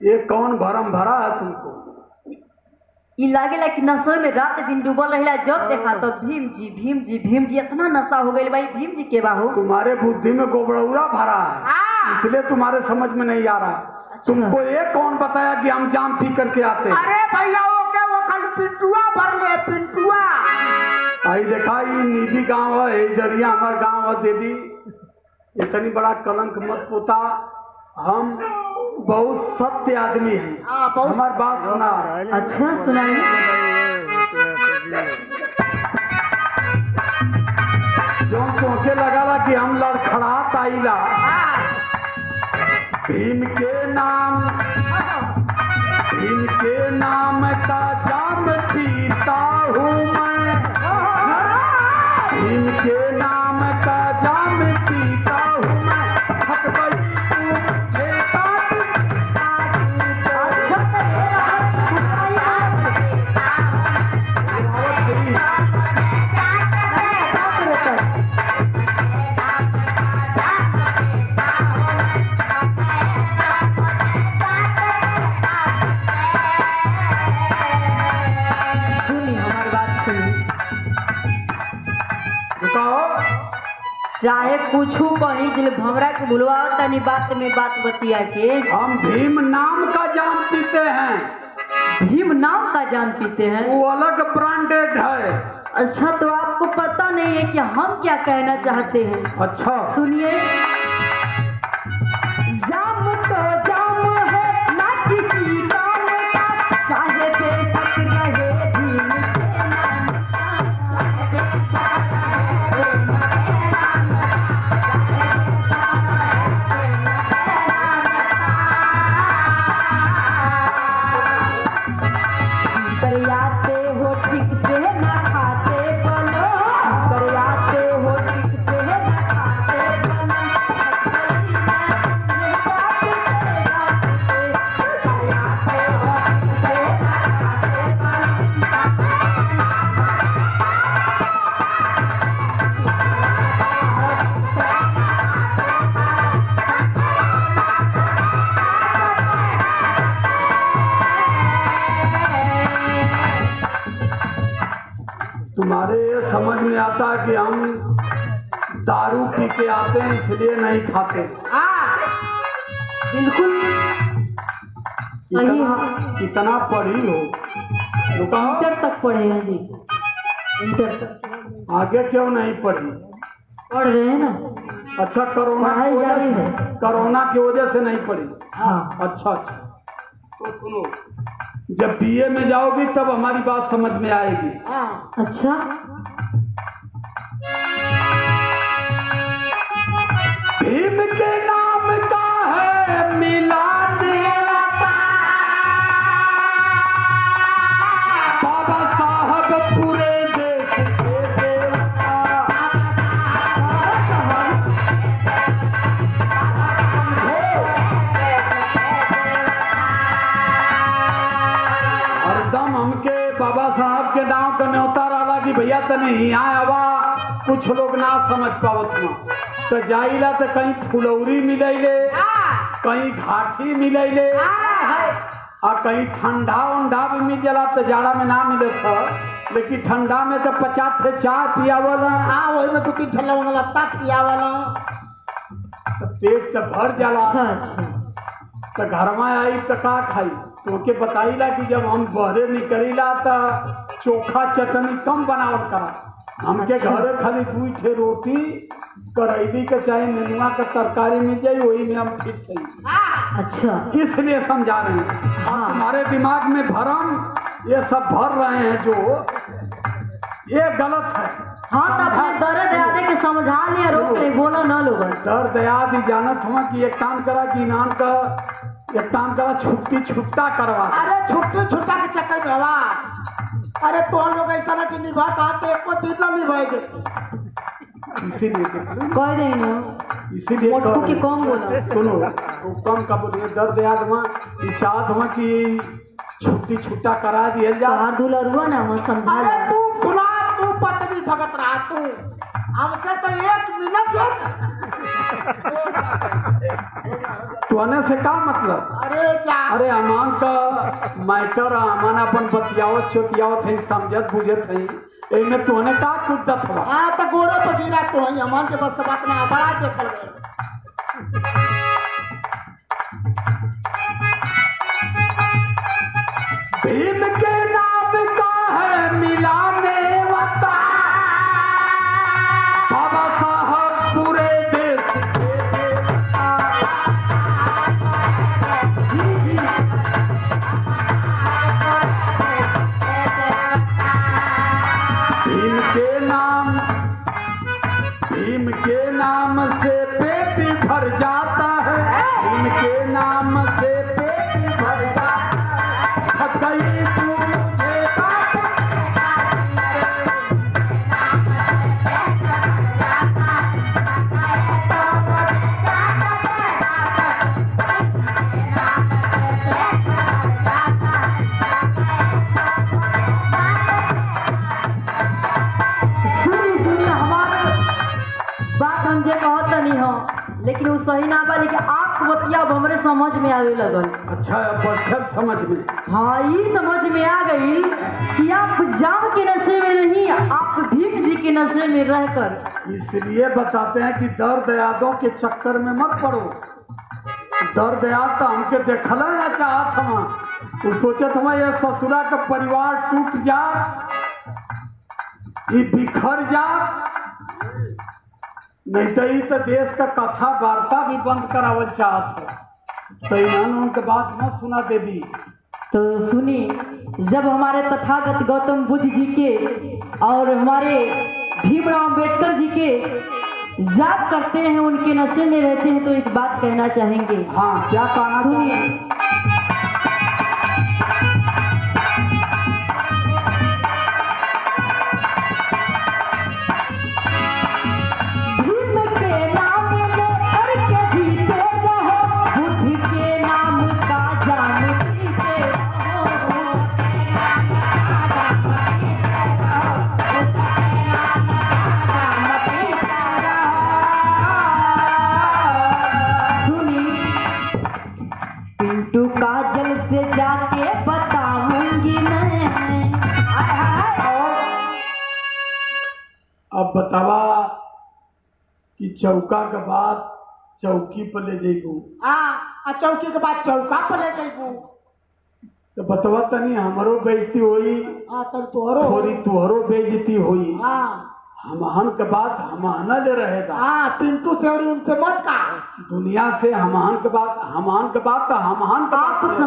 ये कौन भरम भरा है तुमको? ये लागेला कि नशे में रात दिन डूबल रहिला। जब देखा तो भीम जी भीम जी भीम जी, इतना नशा हो गई भाई। भीम जी के बाहू तुम्हारे बुद्धि में गोबड़ौरा भरा है, इसलिए तुम्हारे समझ में नहीं आ रहा। अच्छा। तुमको ये कौन बताया कि हम जाम पी करके आते हैं? अरे भैया वो कल पिंटुआ भर ले पिंटुआ। आई देखा ये नीबी गाँव है, जरिया हमार गाँव है। देवी इतनी बड़ा कलंक मत पोता, हम बहुत सत्य आदमी हैं। हमारी बात सुना। अच्छा सुनाइए। जो तोके लगाला कि हम लड़खड़ात आइला, भीम के नाम का जाम पीता हूँ मैं। भीम के नाम का जाम पीता हूँ मैं। थक गई चाहे कुछ कहीं दिल भमरा के भुलवा तनी बात में बात बतिया के। हम भीम नाम का जाम पीते हैं। भीम नाम का जाम पीते हैं? वो अलग ब्रांडेड है। अच्छा तो आपको पता नहीं है कि हम क्या कहना चाहते हैं? अच्छा सुनिए। जाम तो जाम है ना किसी काम का, चाहे बेशक रहे भीम के नाम का। करियाते हो ठीक से ना खाते बनो, करियाते हो ठीक से ना खाते बनो। तुम्हारे ये समझ में आता है कि हम दारू पी के आते हैं इसलिए नहीं खाते। बिल्कुल कितना पढ़ी हो? इंटर तक पढ़े हैं जी, इंटर तक। आगे क्यों नहीं पढ़ी? पढ़ रहे हैं ना। अच्छा कोरोना पढ़ाई जारी है। कोरोना की वजह से नहीं पढ़ी? हाँ। अच्छा अच्छा तो सुनो, जब बीए में जाओगी तब हमारी बात समझ में आएगी। अच्छा भीम के नाम का है मिलान, बाबा साहब पूरे देश के देवता। हरदम हमके बाबा साहब के नाम का न्योता रहा कि भैया तने यहाँ आवा। कुछ लोग ना समझ पावत ना तो जाइला तो कहीं फुलौरी मिलैले, कहीं घाटी मिलैले, और कहीं ठंडा उंडा भी मिल जाला। तो जाड़ा में ना मिले था, लेकिन ठंडा में तो 50 ठे चाय पियावल। वही में 2-3 ठल्ला वाला ताक पियावल, पेट तो भर जाला। अच्छा तो घर में आई तो का खाई? तो के बताइला कि जब हम बहरे निकलीला तो चोखा चटनी कम बनावल करा। हमके घरे खाली 2 ठे रोटी, करैली के चाहे नेनुआ का तरकारी मिल जाये, वही में हम ठीक थे। अच्छा इसलिए समझा रहे हैं। हाँ। हमारे दिमाग में भरम ये सब भर रहे हैं जो ये गलत है। हाँ तो अपने दर्द यादे के समझा लिया, रोक ले, बोलो ना लोग। दर्द याद ही जानत हुआ कि एक काम करा कि इनाम का एक काम करा, छुट्टा करवा। अरे छुट्टा के चक्कर में हवा। अरे तो हम लोग ऐसा ना कि निभाता तो एक को दिन ना निभाएंगे। इसीलिए कह दे ना, इसीलिए मोटू की कम बोला। सुनो तो कम का बोलिए। दर्द याद हुआ, चाहत हुआ कि छुट्टी छुट्टा करा दिया जा। तोहार दुलरुआ ना हम समझा अरे ला। तू सुना, तू पत्नी भगत रहा तू हमसे तो 1 मिनट तुहने से का मतलब? अरे जा अरे अमान का मैटर अमान अपन बतियावत छोतियावत है, समझत बुझत है, एमे तुहने का कुद्दत हुआ? हाँ तो गोड़े पर गिरा तो है अमन के बस बात ना बड़ा देखल गए। भीम के नाम का है मिलाने वाला, बाबा साहब पूरे देश के भीम के नाम से पेट भर जाता है, भीम के नाम से पेट भर जाता है। गई तू मुझे सुनी हमारे बात हम जे कहत नहीं हो, लेकिन वो सही ना बा, लेकिन आप बतिया अब हमरे समझ में आवे लगल। अच्छा बच्चन समझ में। हाँ ये समझ में आ गई कि आप जाम के नशे में नहीं, आप भीम जी के नशे में रहकर। इसलिए बताते हैं कि दर्द यादों के चक्कर में मत पड़ो। दर्द याद तो हमके देखल ना चाहत हम, तो सोचत हम ये ससुरा का परिवार टूट जा, ये बिखर जा, नहीं तो ये तो देश का कथा वार्ता भी बंद करावल चाहत हो। तो उनके बात मत सुना देवी। तो सुनी, जब हमारे तथागत गौतम बुद्ध जी के और हमारे भीमराव अम्बेडकर जी के जाप करते हैं, उनके नशे में रहते हैं, तो एक बात कहना चाहेंगे। हाँ क्या कहना सुनिए, चाहिए? भीम के नाम लेकर के जीते रहो, बुद्धि के नाम का जान पीते रहो। सुनी, पिंटू काजल से जाके बताऊंगी मैं। अब बतावा कि चौका के बाद चौकी पर ले जेबू, हाँ चौकी के बाद चौका पर ले जाइबू। तो बतवा तनी हमरो बेइज्जती होई, हाँ तब तोहरो थोड़ी तुहरो बेइज्जती होई। हाँ हमहन के बात हमहना ले रहेगा, हाँ पिंटू से और उनसे मत का दुनिया से हमहन के बात तो हमहन के आप बात